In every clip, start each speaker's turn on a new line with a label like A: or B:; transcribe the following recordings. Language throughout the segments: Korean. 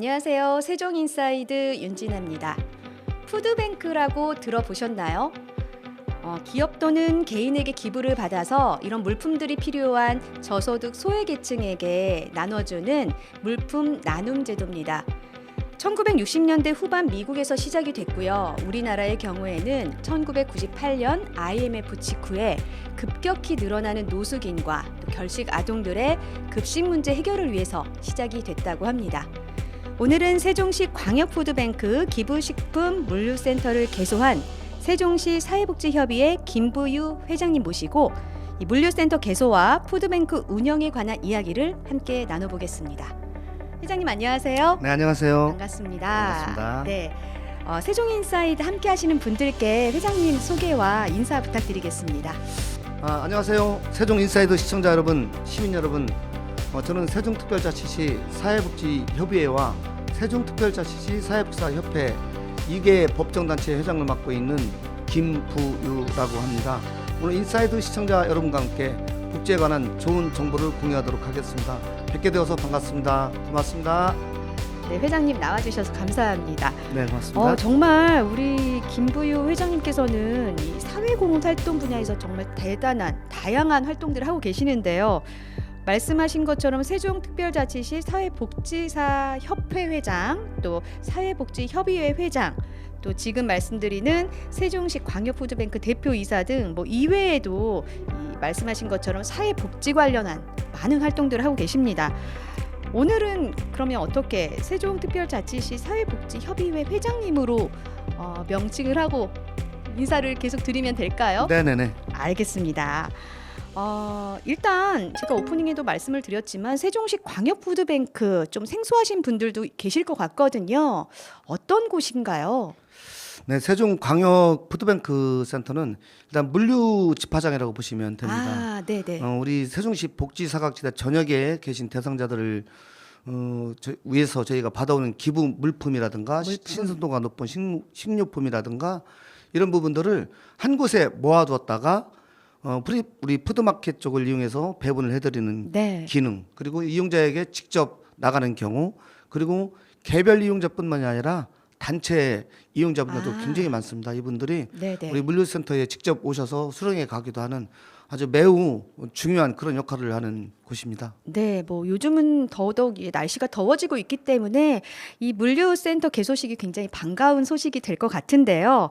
A: 안녕하세요. 세종인사이드 윤진아입니다. 푸드뱅크라고 들어보셨나요? 기업 또는 개인에게 기부를 받아서 이런 물품들이 필요한 저소득 소외계층에게 나눠주는 물품 나눔 제도입니다. 1960년대 후반 미국에서 시작이 됐고요. 우리나라의 경우에는 1998년 IMF 직후에 급격히 늘어나는 노숙인과 또 결식 아동들의 급식 문제 해결을 위해서 시작이 됐다고 합니다. 오늘은 세종시 광역푸드뱅크 기부식품 물류센터를 개소한 세종시 사회복지협의회 김부유 회장님 모시고 이 물류센터 개소와 푸드뱅크 운영에 관한 이야기를 함께 나눠보겠습니다. 회장님 안녕하세요.
B: 네, 안녕하세요.
A: 반갑습니다.
B: 반갑습니다.
A: 네, 세종인사이드 함께 하시는 분들께 회장님 소개와 인사 부탁드리겠습니다.
B: 안녕하세요. 세종인사이드 시청자 여러분, 시민 여러분. 저는 세종특별자치시 사회복지협의회와 세종특별자치시 사회복지사협회 2개 법정단체 회장을 맡고 있는 김부유라고 합니다. 오늘 인사이드 시청자 여러분과 함께 복지에 관한 좋은 정보를 공유하도록 하겠습니다. 뵙게 되어서 반갑습니다. 고맙습니다.
A: 네, 회장님 나와주셔서 감사합니다.
B: 네, 고맙습니다.
A: 정말 우리 김부유 회장님께서는 이 사회공헌활동 분야에서 정말 대단한 다양한 활동들을 하고 계시는데요. 말씀하신 것처럼 세종특별자치시 사회복지사 협회 회장, 또 사회복지협의회 회장, 또 지금 말씀드리는 세종시 광역푸드뱅크 대표이사 등 이외에도 이 말씀하신 것처럼 사회복지 관련한 많은 활동들을 하고 계십니다. 오늘은 그러면 어떻게 세종특별자치시 사회복지협의회 회장님으로 명칭을 하고 인사를 계속 드리면 될까요?
B: 네네네.
A: 알겠습니다. 일단 제가 오프닝에도 말씀을 드렸지만 세종시 광역푸드뱅크 좀 생소하신 분들도 계실 것 같거든요. 어떤 곳인가요?
B: 네, 세종광역푸드뱅크 센터는 일단 물류 집화장이라고 보시면 됩니다.
A: 네네.
B: 우리 세종시 복지사각지대 전역에 계신 대상자들을 위해서 저희가 받아오는 기부 물품이라든가 신선도가 높은 식료품이라든가 이런 부분들을 한 곳에 모아두었다가 우리 푸드마켓 쪽을 이용해서 배분을 해드리는 기능, 그리고 이용자에게 직접 나가는 경우, 그리고 개별 이용자뿐만이 아니라 단체 이용자분들도 굉장히 많습니다. 이분들이 우리 물류센터에 직접 오셔서 수령해 가기도 하는 아주 매우 중요한 그런 역할을 하는 곳입니다.
A: 네, 요즘은 더더욱 날씨가 더워지고 있기 때문에 이 물류센터 개소식이 굉장히 반가운 소식이 될 것 같은데요.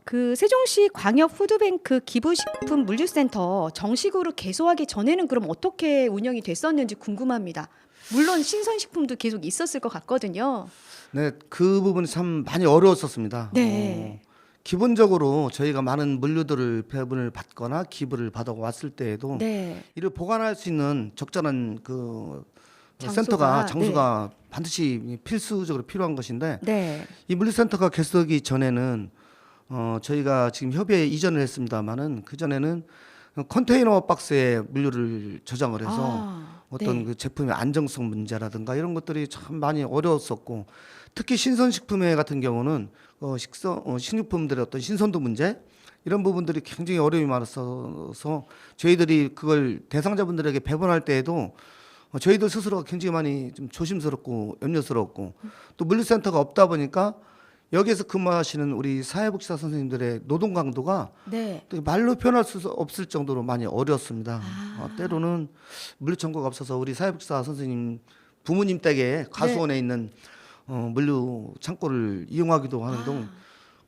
A: 그 세종시 광역 푸드뱅크 기부식품 물류센터 정식으로 개소하기 전에는 그럼 어떻게 운영이 됐었는지 궁금합니다. 물론 신선식품도 계속 있었을 것 같거든요.
B: 네, 그 부분이 참 많이 어려웠었습니다.
A: 네.
B: 기본적으로 저희가 많은 물류들을 배분을 받거나 기부를 받아 왔을 때에도 이를 보관할 수 있는 적절한 그 장소가 반드시 필수적으로 필요한 것인데 이 물류센터가 개소하기 전에는 저희가 지금 협의회 이전을 했습니다마는 그 전에는 컨테이너 박스에 물류를 저장을 해서 어떤 그 제품의 안정성 문제라든가 이런 것들이 참 많이 어려웠었고, 특히 신선식품회 같은 경우는 식료품들의 어떤 신선도 문제 이런 부분들이 굉장히 어려움이 많았어서 저희들이 그걸 대상자분들에게 배분할 때에도 저희들 스스로가 굉장히 많이 좀 조심스럽고 염려스럽고, 또 물류센터가 없다 보니까 여기에서 근무하시는 우리 사회복지사 선생님들의 노동 강도가 말로 표현할 수 없을 정도로 많이 어려웠습니다. 때로는 물류청구가 없어서 우리 사회복지사 선생님 부모님 댁에 가수원에 있는 물류 창고를 이용하기도 하는 등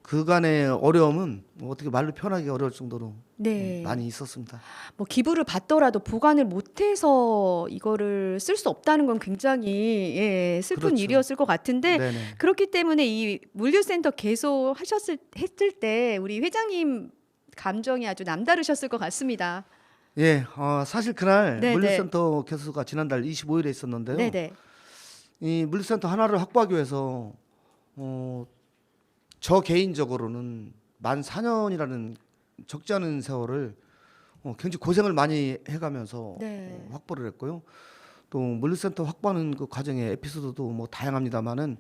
B: 그간의 어려움은 어떻게 말로 표현하기 어려울 정도로 많이 있었습니다.
A: 기부를 받더라도 보관을 못해서 이거를 쓸 수 없다는 건 굉장히 슬픈 일이었을 것 같은데, 그렇기 때문에 이 물류센터 했을 때 우리 회장님 감정이 아주 남다르셨을 것 같습니다.
B: 예, 사실 그날 물류센터 개소가 지난달 25일에 있었는데요. 이 물류센터 하나를 확보하기 위해서 저 개인적으로는 만 4년이라는 적지 않은 세월을 굉장히 고생을 많이 해가면서 확보를 했고요. 또 물류센터 확보하는 그 과정의 에피소드도 다양합니다만은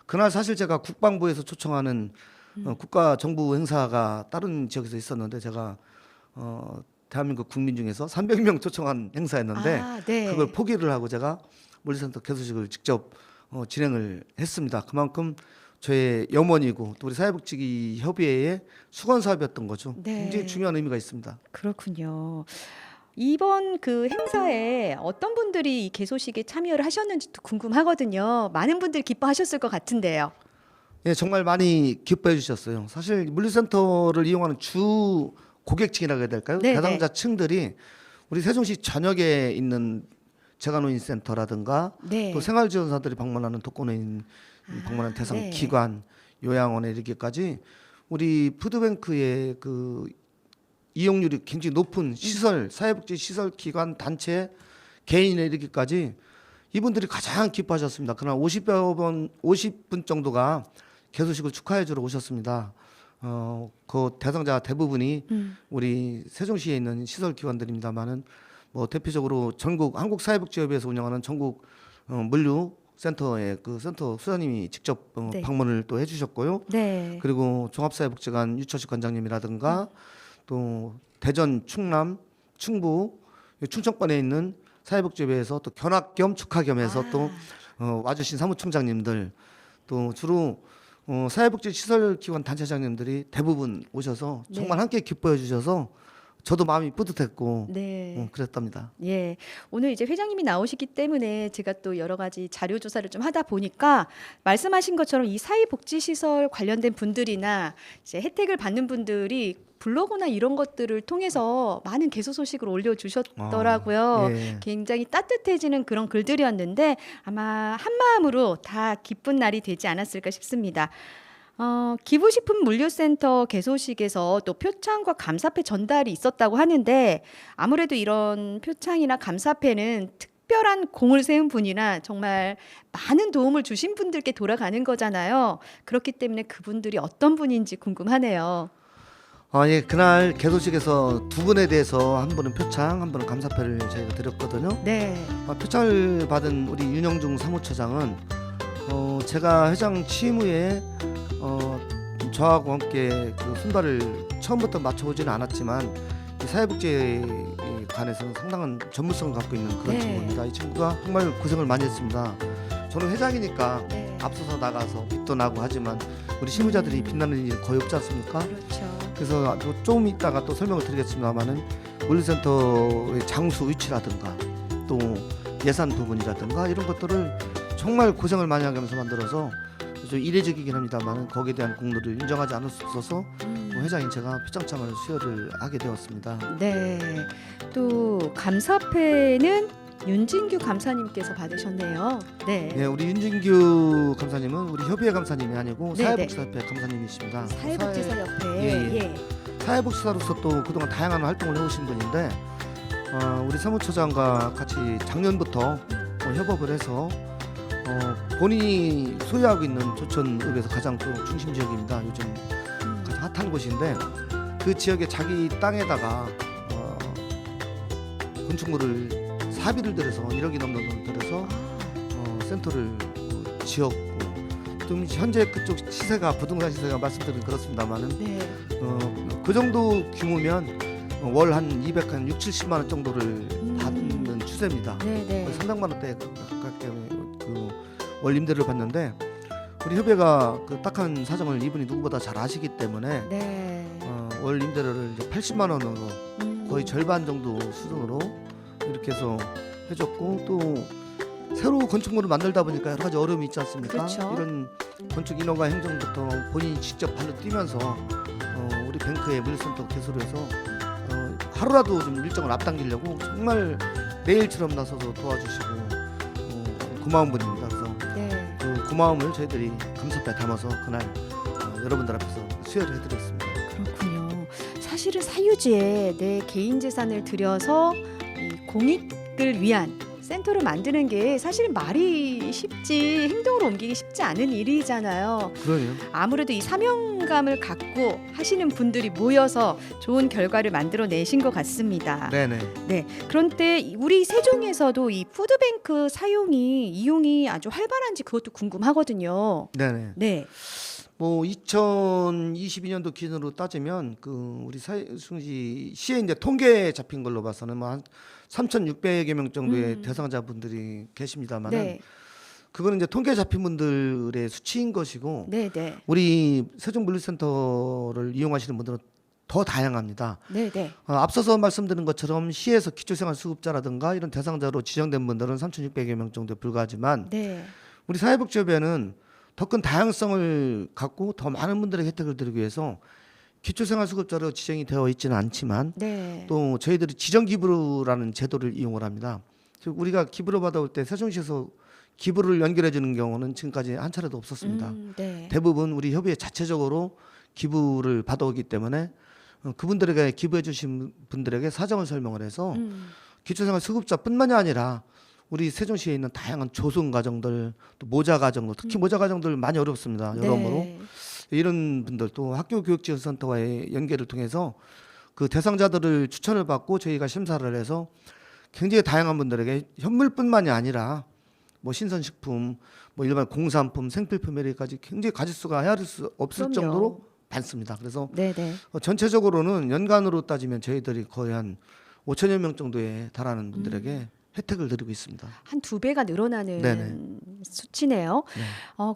B: 그날 사실 제가 국방부에서 초청하는 국가 정부 행사가 다른 지역에서 있었는데 제가 대한민국 국민 중에서 300명 초청한 행사였는데 그걸 포기를 하고 제가 물류센터 개소식을 직접 진행을 했습니다. 그만큼 저의 염원이고 또 우리 사회복지 협의회의 수건 사업이었던 거죠.
A: 네.
B: 굉장히 중요한 의미가 있습니다.
A: 그렇군요. 이번 그 행사에 어떤 분들이 이 개소식에 참여를 하셨는지도 궁금하거든요. 많은 분들이 기뻐하셨을 것 같은데요.
B: 예, 정말 많이 기뻐해 주셨어요. 사실 물류센터를 이용하는 주 고객층이라고 해야 될까요?
A: 네,
B: 대상자층들이 우리 세종시 전역에 있는 재가노인센터라든가
A: 네.
B: 또 생활지원사들이 방문하는 독거노인 방문하는 대상
A: 네.
B: 기관, 요양원에 이르기까지 우리 푸드뱅크의 그 이용률이 굉장히 높은 시설, 사회복지 시설 기관 단체 개인에 이르기까지 이분들이 가장 기뻐하셨습니다. 그러나 50분 정도가 개소식을 축하해 주러 오셨습니다. 그 대상자 대부분이 우리 세종시에 있는 시설 기관들입니다만은 뭐 대표적으로 전국 한국사회복지협의회에서 운영하는 전국 물류 센터의 그 센터 수장님이 직접
A: 네.
B: 방문을 또 해주셨고요.
A: 네.
B: 그리고 종합사회복지관 유철식 관장님이라든가 또 대전, 충남, 충북, 충청권에 있는 사회복지협의회에서 또 견학 겸 축하 겸해서 또 와주신 사무총장님들 또 주로 사회복지 시설기관 단체장님들이 대부분 오셔서 정말
A: 네.
B: 함께 기뻐해 주셔서 저도 마음이 뿌듯했고
A: 네.
B: 그랬답니다.
A: 예. 오늘 이제 회장님이 나오시기 때문에 제가 또 여러 가지 자료 조사를 좀 하다 보니까 말씀하신 것처럼 이 사회복지시설 관련된 분들이나 이제 혜택을 받는 분들이 블로그나 이런 것들을 통해서 많은 개소 소식을 올려주셨더라고요.
B: 예.
A: 굉장히 따뜻해지는 그런 글들이었는데 아마 한마음으로 다 기쁜 날이 되지 않았을까 싶습니다. 기부식품 물류센터 개소식에서 또 표창과 감사패 전달이 있었다고 하는데 아무래도 이런 표창이나 감사패는 특별한 공을 세운 분이나 정말 많은 도움을 주신 분들께 돌아가는 거잖아요. 그렇기 때문에 그분들이 어떤 분인지 궁금하네요.
B: 예, 그날 개소식에서 두 분에 대해서 한 분은 표창, 한 분은 감사패를 저희가 드렸거든요.
A: 네.
B: 표창을 받은 우리 윤영중 사무처장은 제가 회장 취임 후에 저하고 함께 그 순발을 처음부터 맞춰보지는 않았지만 이 사회복지에 관해서는 상당한 전문성을 갖고 있는 그런
A: 네.
B: 친구입니다. 이 친구가 정말 고생을 많이 했습니다. 저는 회장이니까
A: 네.
B: 앞서서 나가서 빛도 나고 하지만 우리 실무자들이 빛나는 일이 거의 없지 않습니까?
A: 그렇죠.
B: 그래서 좀 이따가 또 설명을 드리겠습니다만은 물류센터의 장수 위치라든가 또 예산 부분이라든가 이런 것들을 정말 고생을 많이 하면서 만들어서 좀 이례적이긴 합니다만 거기에 대한 공로를 인정하지 않을 수 없어서 회장인 제가 표창장을 수여를 하게 되었습니다.
A: 네. 또 감사패는 윤진규 감사님께서 받으셨네요. 네.
B: 네, 우리 윤진규 감사님은 우리 협의회 감사님이 아니고
A: 네,
B: 사회복지사협회 감사님이십니다.
A: 사회복지사협회.
B: 예. 사회복지사로서 또 그동안 다양한 활동을 해오신 분인데 우리 사무처장과 같이 작년부터 협업을 해서 본인이 소유하고 있는 조천읍에서 가장 또 중심 지역입니다. 요즘 가장 핫한 곳인데 그 지역에 자기 땅에다가 건축물을 사비를 들여서 1억이 넘는 돈을 들여서 센터를 지었고 좀 현재 그쪽 시세가 부동산 시세가 말씀드린 그렇습니다만은
A: 네.
B: 그 정도 규모면 월 한 200한 6, 70만 원 정도를 받는 추세입니다.
A: 네, 네.
B: 거의 300만 원대 가깝게 월 임대를 받는데 우리 협회가 그 딱한 사정을 이분이 누구보다 잘 아시기 때문에
A: 네.
B: 월 임대료를 이제 80만 원으로 거의 절반 정도 수준으로 이렇게 해서 해줬고 또 새로 건축물을 만들다 보니까 여러 가지 어려움이 있지 않습니까?
A: 그렇죠.
B: 이런 건축 인허가 행정부터 본인이 직접 발로 뛰면서 우리 뱅크의 물류센터 개소를 해서 하루라도 좀 일정을 앞당기려고 정말 매일처럼 나서서 도와주시고 고마운 분입니다. 그래서
A: 네.
B: 그 고마움을 저희들이 감사패 담아서 그날 여러분들 앞에서 수여를 해드렸습니다.
A: 그렇군요. 사실은 사유지에 내 개인 재산을 들여서 이 공익을 위한 센터를 만드는 게 사실은 말이 쉽지 행동으로 옮기기 쉽지 않은 일이잖아요.
B: 그러네요.
A: 아무래도 이 사명감을 갖고 하시는 분들이 모여서 좋은 결과를 만들어내신 것 같습니다.
B: 네네.
A: 네. 그런데 우리 세종에서도 이 푸드뱅크 이용이 아주 활발한지 그것도 궁금하거든요.
B: 네네.
A: 네.
B: 뭐 2022년도 기준으로 따지면 그 우리 세종시 시에 이제 통계에 잡힌 걸로 봐서는 뭐 한 3,600여 명 정도의 대상자분들이 계십니다만은
A: 네.
B: 그거는 이제 통계 잡힌 분들의 수치인 것이고
A: 네네.
B: 우리 세종물류센터를 이용하시는 분들은 더 다양합니다.
A: 네네.
B: 앞서서 말씀드린 것처럼 시에서 기초생활수급자라든가 이런 대상자로 지정된 분들은 3,600여 명 정도에 불과하지만
A: 네.
B: 우리 사회복지협회는 더 큰 다양성을 갖고 더 많은 분들에게 혜택을 드리기 위해서 기초생활수급자로 지정이 되어 있지는 않지만
A: 네.
B: 또 저희들이 지정기부라는 제도를 이용을 합니다. 즉 우리가 기부를 받아올 때 세종시에서 기부를 연결해 주는 경우는 지금까지 한 차례도 없었습니다.
A: 네.
B: 대부분 우리 협의회 자체적으로 기부를 받아오기 때문에 그분들에게 기부해 주신 분들에게 사정을 설명을 해서 기초생활 수급자뿐만이 아니라 우리 세종시에 있는 다양한 조성 가정들, 또 모자 가정들, 특히 모자 가정들 많이 어렵습니다. 여러모로
A: 네.
B: 이런 분들 또 학교 교육지원센터와의 연계를 통해서 그 대상자들을 추천을 받고 저희가 심사를 해서 굉장히 다양한 분들에게 현물뿐만이 아니라 뭐 신선식품, 뭐 일반 공산품, 생필품 이렇게까지 굉장히 가짓수가 헤아릴 수 없을
A: 그럼요.
B: 정도로 많습니다. 그래서
A: 네네.
B: 전체적으로는 연간으로 따지면 저희들이 거의 한 5천여 명 정도에 달하는 분들에게 혜택을 드리고 있습니다.
A: 한 2배가 늘어나는
B: 네네.
A: 수치네요.
B: 네.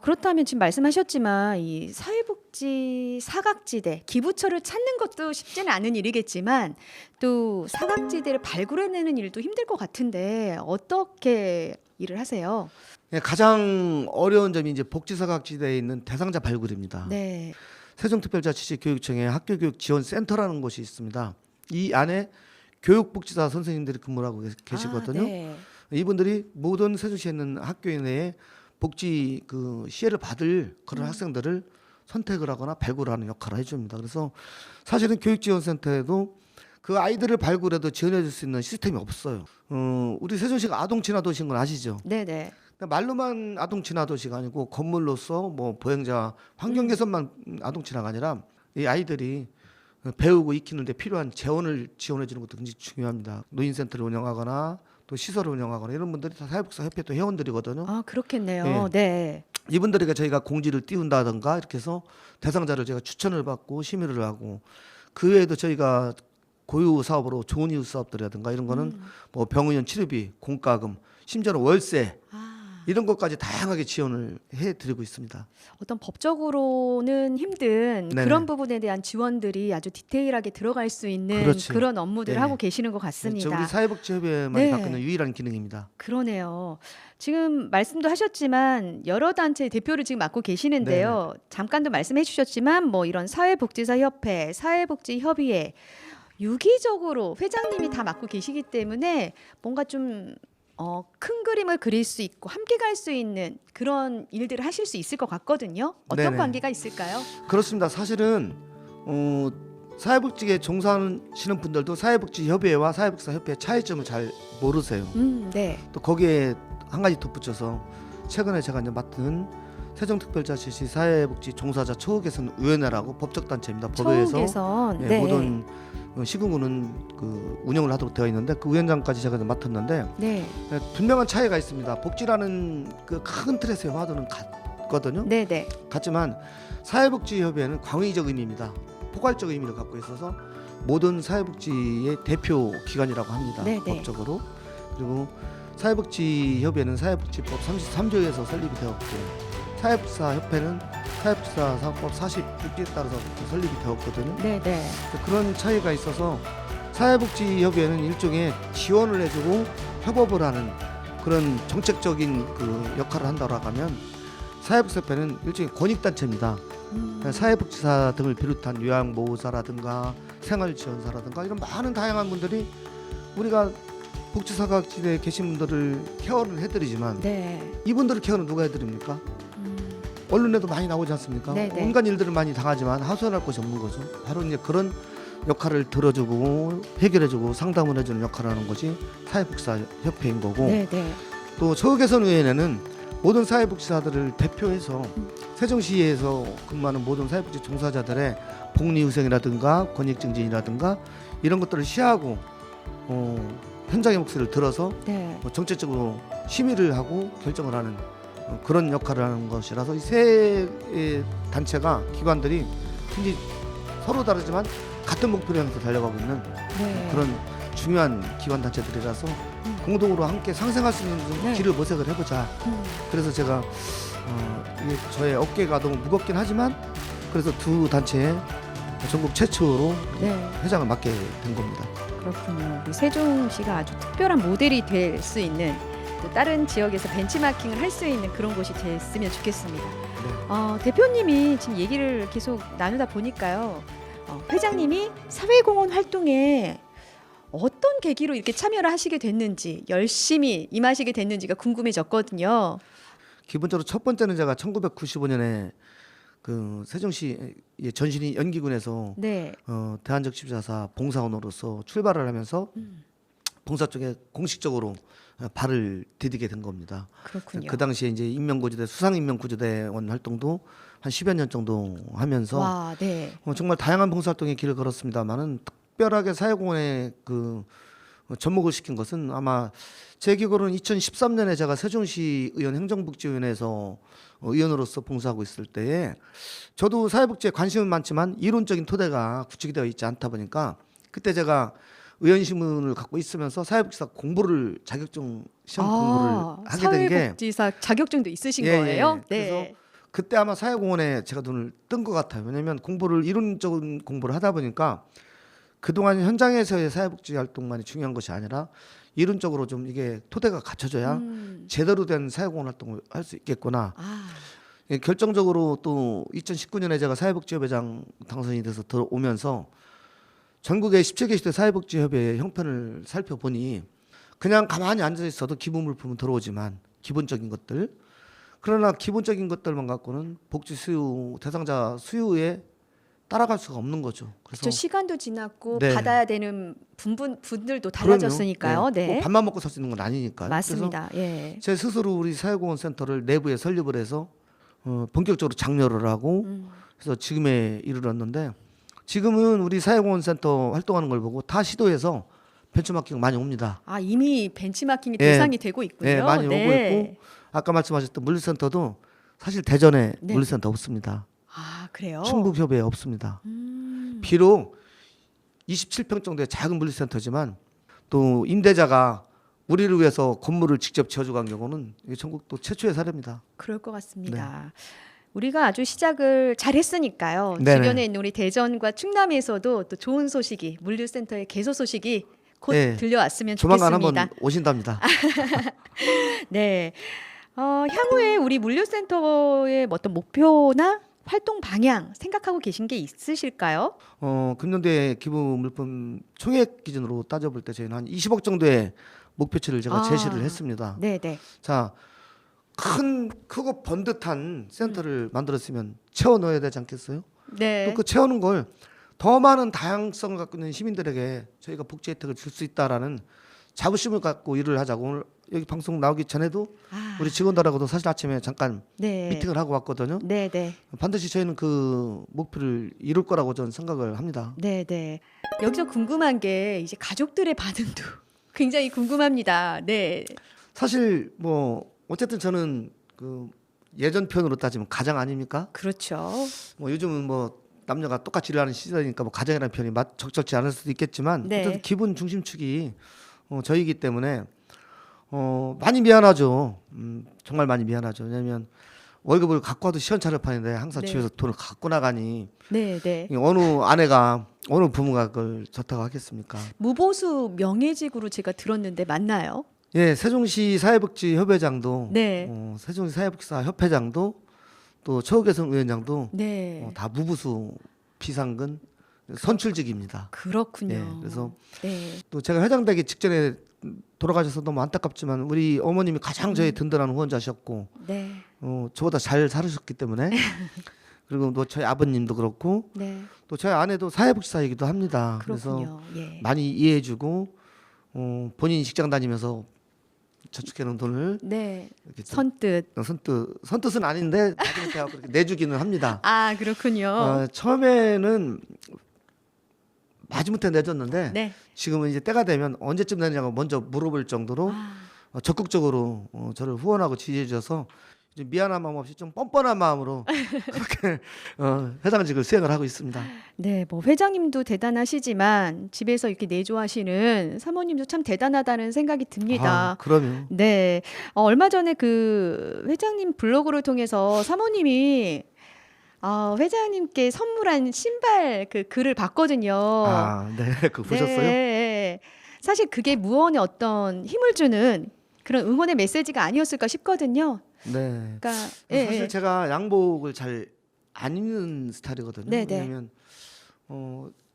A: 그렇다면 지금 말씀하셨지만 이 사회복지 사각지대 기부처를 찾는 것도 쉽지는 않은 일이겠지만 또 사각지대를 발굴해내는 일도 힘들 것 같은데 어떻게 일을 하세요?
B: 네, 가장 어려운 점이 이제 복지사각지대에 있는 대상자 발굴입니다.
A: 네.
B: 세종특별자치시 교육청에 학교교육지원센터라는 곳이 있습니다. 이 안에 교육복지사 선생님들이 근무를 하고 계시거든요.
A: 네.
B: 이분들이 모든 세종시에 있는 학교 내에 복지 그 시혜를 받을 그런 학생들을 선택을 하거나 발굴하는 역할을 해줍니다. 그래서 사실은 교육지원센터에도 그 아이들을 발굴해도 지원해줄 수 있는 시스템이 없어요. 우리 세종시가 아동친화도시인 건 아시죠?
A: 네네.
B: 말로만 아동친화도시가 아니고 건물로서 뭐 보행자 환경 개선만 아동친화가 아니라 이 아이들이 배우고 익히는데 필요한 재원을 지원해 주는 것도 굉장히 중요합니다. 노인센터를 운영하거나 또 시설을 운영하거나 이런 분들이 다 사회복지사협회 또 회원들이거든요.
A: 그렇겠네요. 네.
B: 이분들에게 저희가 공지를 띄운다든가 이렇게 해서 대상자를 제가 추천을 받고 심의를 하고 그 외에도 저희가 고유 사업으로 좋은 이웃 사업들이라든가 이런 거는 뭐 병의원 치료비, 공과금, 심지어는 월세 이런 것까지 다양하게 지원을 해드리고 있습니다.
A: 어떤 법적으로는 힘든
B: 네네.
A: 그런 부분에 대한 지원들이 아주 디테일하게 들어갈 수 있는
B: 그렇죠.
A: 그런 업무들을
B: 네.
A: 하고 계시는 것
B: 저
A: 같습니다.
B: 우리 사회복지협회만
A: 네.
B: 갖고 있는 유일한 기능입니다.
A: 그러네요. 지금 말씀도 하셨지만 여러 단체 대표를 지금 맡고 계시는데요. 잠깐도 말씀해 주셨지만 뭐 이런 사회복지사협회, 사회복지협의회 유기적으로 회장님이 다 맡고 계시기 때문에 뭔가 좀 큰 그림을 그릴 수 있고 함께 갈 수 있는 그런 일들을 하실 수 있을 것 같거든요. 어떤
B: 네네.
A: 관계가 있을까요?
B: 그렇습니다. 사실은 사회복지에 종사하시는 분들도 사회복지협의회와 사회복지사협회의 차이점을 잘 모르세요.
A: 네.
B: 또 거기에 한 가지 덧붙여서 최근에 제가 이제 맡은 세종특별자치시 사회복지 종사자 처우개선위원회라고 법적 단체입니다. 법에서
A: 처우개선. 네.
B: 모든 시군구는 그 운영을 하도록 되어 있는데 그 위원장까지 제가 맡았는데
A: 네.
B: 분명한 차이가 있습니다. 복지라는 그 큰 틀에서의 화두는 같거든요.
A: 네네.
B: 같지만 사회복지협의회는 광의적 의미입니다. 포괄적 의미를 갖고 있어서 모든 사회복지의 대표 기관이라고 합니다.
A: 네네.
B: 법적으로. 그리고 사회복지협의회는 사회복지법 33조에서 설립이 되었고 사회복지사협회는 사회복지사사업법 46조에 따라서 설립이 되었거든요.
A: 네네.
B: 그런 차이가 있어서 사회복지협의회는 일종의 지원을 해주고 협업을 하는 그런 정책적인 그 역할을 한다고 하면 사회복지협회는 일종의 권익단체입니다. 사회복지사 등을 비롯한 요양보호사라든가 생활지원사라든가 이런 많은 다양한 분들이 우리가 복지사각지대에 계신 분들을 케어를 해드리지만
A: 네.
B: 이분들을 케어는 누가 해드립니까? 언론에도 많이 나오지 않습니까?
A: 네네.
B: 온갖 일들을 많이 당하지만 하소연할 곳이 없는 거죠. 바로 이제 그런 역할을 들어주고 해결해주고 상담을 해주는 역할을 하는 것이 사회복지사협회인 거고
A: 네네.
B: 또 처우개선위원회는 모든 사회복지사들을 대표해서 세종시에서 근무하는 모든 사회복지 종사자들의 복리후생이라든가 권익증진이라든가 이런 것들을 시하고 현장의 목소리를 들어서
A: 네.
B: 정책적으로 심의를 하고 결정을 하는 그런 역할을 하는 것이라서 이 세 단체가 기관들이 굉장히 서로 다르지만 같은 목표를 향해서 달려가고 있는
A: 네.
B: 그런 중요한 기관 단체들이라서 공동으로 함께 상생할 수 있는 좀
A: 네.
B: 길을 모색을 해보자. 그래서 제가 이게 저의 어깨가 너무 무겁긴 하지만 그래서 두 단체에 전국 최초로
A: 네.
B: 회장을 맡게 된 겁니다.
A: 그렇군요. 우리 세종시가 아주 특별한 모델이 될 수 있는, 또 다른 지역에서 벤치마킹을 할 수 있는 그런 곳이 됐으면 좋겠습니다.
B: 네.
A: 대표님이 지금 얘기를 계속 나누다 보니까요. 회장님이 사회공헌 활동에 어떤 계기로 이렇게 참여를 하시게 됐는지, 열심히 임하시게 됐는지가 궁금해졌거든요.
B: 기본적으로 첫 번째는 제가 1995년에 그 세종시 전신이 연기군에서
A: 네.
B: 대한적 십자사 봉사원으로서 출발을 하면서 봉사 쪽에 공식적으로 발을 디디게 된 겁니다.
A: 그렇군요.
B: 그 당시에 이제 인명구조대 수상인명구조대원 활동도 한 10여 년 정도 하면서
A: 와, 네.
B: 정말 다양한 봉사활동의 길을 걸었습니다만은 특별하게 사회공헌에 그 접목을 시킨 것은 아마 제 기억으로는 2013년에 제가 세종시 의원 행정복지위원회에서 의원으로서 봉사하고 있을 때에 저도 사회복지에 관심은 많지만 이론적인 토대가 구축이 되어 있지 않다 보니까 그때 제가 의원 신문을 갖고 있으면서 사회복지사 공부를 자격증 시험 공부를 하게 된 게
A: 사회복지사 자격증도 있으신
B: 예,
A: 거예요?
B: 예.
A: 네.
B: 그래서 그때 아마 사회공헌에 제가 눈을 뜬 것 같아요. 왜냐하면 공부를 이론적인 공부를 하다 보니까 그동안 현장에서의 사회복지 활동만이 중요한 것이 아니라 이론적으로 좀 이게 토대가 갖춰져야 제대로 된 사회공헌 활동을 할 수 있겠구나. 예, 결정적으로 또 2019년에 제가 사회복지협회장 당선이 돼서 들어오면서 전국의 17개 시대 사회복지협회의 형편을 살펴보니 그냥 가만히 앉아 있어도 기부물품은 들어오지만 기본적인 것들, 그러나 기본적인 것들만 갖고는 복지 수요 대상자 수요에 따라갈 수가 없는 거죠. 그래서
A: 시간도 지났고
B: 네.
A: 받아야 되는 분들도 달라졌으니까요.
B: 그럼요.
A: 네.
B: 꼭 밥만 먹고 살 수 있는 건 아니니까요.
A: 맞습니다. 예.
B: 제 스스로 우리 사회공헌 센터를 내부에 설립을 해서 본격적으로 장려를 하고 그래서 지금에 이르렀는데 지금은 우리 사회공헌 센터 활동하는 걸 보고 다 시도해서 벤치마킹 많이 옵니다.
A: 이미 벤치마킹이
B: 예.
A: 대상이 되고 있군요.
B: 네, 많이 오고 있고 아까 말씀하셨던 물류센터도 사실 대전에
A: 네.
B: 물류센터 없습니다.
A: 그래요?
B: 충북협회에 없습니다. 비록 27평 정도의 작은 물류센터지만 또 임대자가 우리를 위해서 건물을 직접 지어주고 간 경우는 이게 전국 또 최초의 사례입니다.
A: 그럴 것 같습니다. 우리가 아주 시작을 잘했으니까요.
B: 네네.
A: 주변에 있는 우리 대전과 충남에서도 또 좋은 소식이, 물류센터의 개소 소식이 곧
B: 네.
A: 들려왔으면
B: 조만간
A: 좋겠습니다.
B: 한번 오신답니다.
A: 네. 향후에 우리 물류센터의 어떤 목표나 활동 방향 생각하고 계신 게 있으실까요?
B: 금년도에 기부 물품 총액 기준으로 따져볼 때 저희는 한 20억 정도의 목표치를 제가 제시를 했습니다.
A: 네네.
B: 자, 크고 번듯한 센터를 만들었으면 채워 넣어야 되지 않겠어요?
A: 네.
B: 또 그 채우는 걸 더 많은 다양성을 갖고 있는 시민들에게 저희가 복지 혜택을 줄 수 있다라는 자부심을 갖고 일을 하자고 오늘 여기 방송 나오기 전에도 우리 직원들하고도 사실 아침에 잠깐
A: 네.
B: 미팅을 하고 왔거든요.
A: 네네.
B: 반드시 저희는 그 목표를 이룰 거라고 저는 생각을 합니다.
A: 네네. 여기서 궁금한 게 이제 가족들의 반응도 굉장히 궁금합니다. 네.
B: 사실 뭐 어쨌든 저는 그 예전 편으로 따지면 가장 아닙니까?
A: 그렇죠.
B: 뭐 요즘은 뭐 남녀가 똑같이 일하는 시대니까 뭐 가정이라는 표현이 적절치 않을 수도 있겠지만
A: 네.
B: 어쨌든 기본 중심축이 저희이기 때문에 많이 미안하죠. 정말 많이 미안하죠. 왜냐하면 월급을 갖고 와도 시원찮을 판인데 항상
A: 네.
B: 집에서 돈을 갖고 나가니
A: 네네.
B: 어느 아내가 어느 부모가 그걸 좋다고 하겠습니까?
A: 무보수 명예직으로 제가 들었는데 맞나요?
B: 예, 세종시 사회복지협회장도
A: 네.
B: 세종시 사회복지사 협회장도 또 최우계선 위원장도
A: 네.
B: 다 무부수 비상근 선출직입니다.
A: 그렇군요.
B: 예, 그래서
A: 네.
B: 또 제가 회장 되기 직전에 돌아가셔서 너무 안타깝지만 우리 어머님이 가장 저희 든든한 후원자셨고
A: 네.
B: 저보다 잘 살으셨기 때문에 그리고 또 저희 아버님도 그렇고
A: 네.
B: 또 저희 아내도 사회복지사이기도 합니다. 그래서
A: 그렇군요. 예.
B: 많이 이해해주고 본인이 직장 다니면서 저축해놓은 돈을
A: 네.
B: 이렇게 좀 선뜻은 아닌데 나중에 제가 그렇게 내주기는 합니다.
A: 그렇군요.
B: 처음에는 마지못해 내줬는데
A: 네.
B: 지금은 이제 때가 되면 언제쯤 내냐고 먼저 물어볼 정도로 적극적으로 저를 후원하고 지지해 주셔서 좀 미안한 마음 없이 좀 뻔뻔한 마음으로 그렇게 회장직을 수행을 하고 있습니다.
A: 네, 뭐 회장님도 대단하시지만 집에서 이렇게 내조하시는 사모님도 참 대단하다는 생각이 듭니다.
B: 그럼요.
A: 네, 얼마 전에 그 회장님 블로그를 통해서 사모님이 회장님께 선물한 신발 그 글을 봤거든요.
B: 네, 그거 보셨어요?
A: 네, 사실 그게 무언의 어떤 힘을 주는 그런 응원의 메시지가 아니었을까 싶거든요.
B: 네.
A: 그러니까
B: 사실 제가 양복을 잘 안 입는 스타일이거든요.
A: 네네.
B: 왜냐면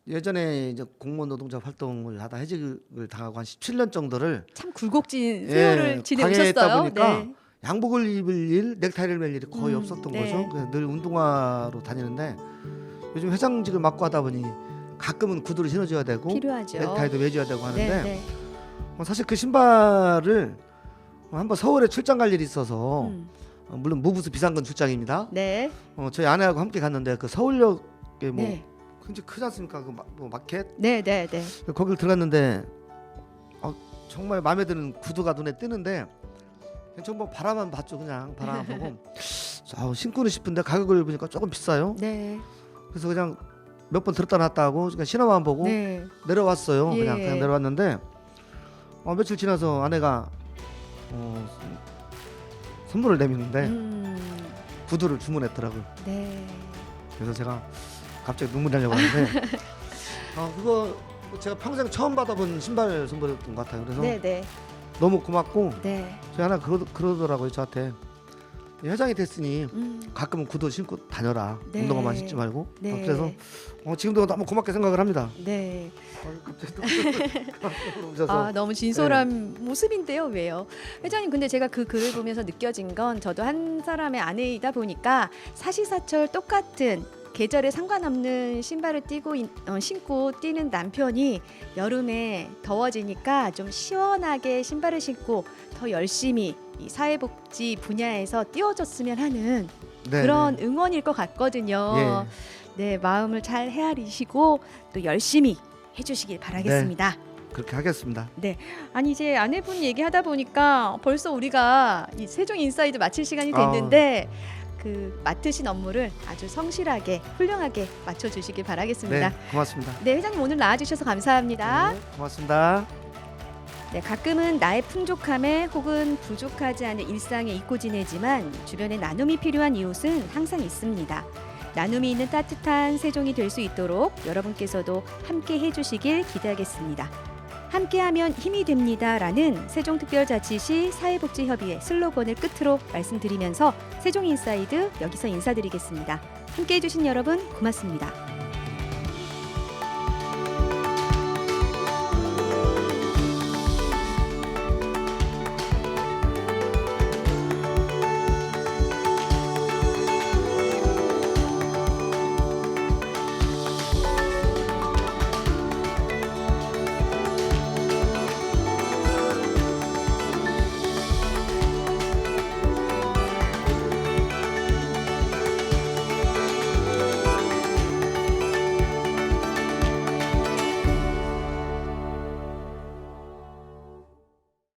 B: 예전에 이제 공무원 노동자 활동을 하다 해직을 당하고 한 17년 정도를
A: 참 굴곡진 세월을
B: 방해에 있다
A: 지내오셨어요.
B: 보니까
A: 네.
B: 양복을 입을 일, 넥타이를 맬 일이 거의 없었던
A: 네.
B: 거죠. 그래서 늘 운동화로 다니는데 요즘 회장직을 맡고 하다 보니 가끔은 구두를 신어줘야 되고
A: 필요하죠.
B: 넥타이도 매줘야 되고 하는데
A: 네, 네.
B: 사실 그 신발을 한번 서울에 출장 갈 일이 있어서 물론 무부수 비상근 출장입니다.
A: 네.
B: 저희 아내하고 함께 갔는데 그 서울역에 뭐
A: 네.
B: 굉장히 크지 않습니까? 그 마켓
A: 네, 네, 네.
B: 거길 들어갔는데 정말 마음에 드는 구두가 눈에 띄는데 정말 바라만 봤죠. 그냥 바라만 보고 신고는 싶은데 가격을 보니까 조금 비싸요.
A: 네.
B: 그래서 그냥 몇 번 들었다 놨다 하고 그냥 신어만 보고
A: 네.
B: 내려왔어요.
A: 예.
B: 그냥 내려왔는데 며칠 지나서 아내가 선물을 내미는데 구두를 주문했더라고요.
A: 네.
B: 그래서 제가 갑자기 눈물이 나려고 하는데 그거 제가 평생 처음 받아본 신발 선물이었던 것 같아요. 그래서
A: 네, 네.
B: 너무 고맙고
A: 네.
B: 저희 하나 그러더라고요. 저한테 회장이 됐으니 가끔은 구두 신고 다녀라.
A: 네.
B: 운동화만 신지 말고.
A: 네.
B: 그래서 지금도 너무 고맙게 생각을 합니다.
A: 네.
B: 갑자기 또 오셔서
A: 너무 진솔한 모습인데요. 왜요? 회장님, 근데 제가 그 글을 보면서 느껴진 건 저도 한 사람의 아내이다 보니까 사시사철 똑같은 계절에 상관없는 신발을 신고 뛰는 남편이 여름에 더워지니까 좀 시원하게 신발을 신고 더 열심히 이 사회복지 분야에서 뛰어줬으면 하는
B: 네,
A: 그런
B: 네.
A: 응원일 것 같거든요.
B: 예.
A: 네, 마음을 잘 헤아리시고 또 열심히 해주시길 바라겠습니다.
B: 그렇게 하겠습니다.
A: 아니, 이제 아내분 얘기하다 보니까 벌써 우리가 이 세종 인사이드 마칠 시간이 됐는데 그 맡으신 업무를 아주 성실하게 훌륭하게 맞춰주시길 바라겠습니다.
B: 네, 고맙습니다.
A: 네, 회장님 오늘 나와주셔서 감사합니다.
B: 네, 고맙습니다.
A: 네, 가끔은 나의 풍족함에 혹은 부족하지 않은 일상에 잊고 지내지만 주변에 나눔이 필요한 이웃은 항상 있습니다. 나눔이 있는 따뜻한 세종이 될 수 있도록 여러분께서도 함께 해주시길 기대하겠습니다. 함께하면 힘이 됩니다라는 세종특별자치시 사회복지협의회 슬로건을 끝으로 말씀드리면서 세종인사이드 여기서 인사드리겠습니다. 함께해 주신 여러분 고맙습니다.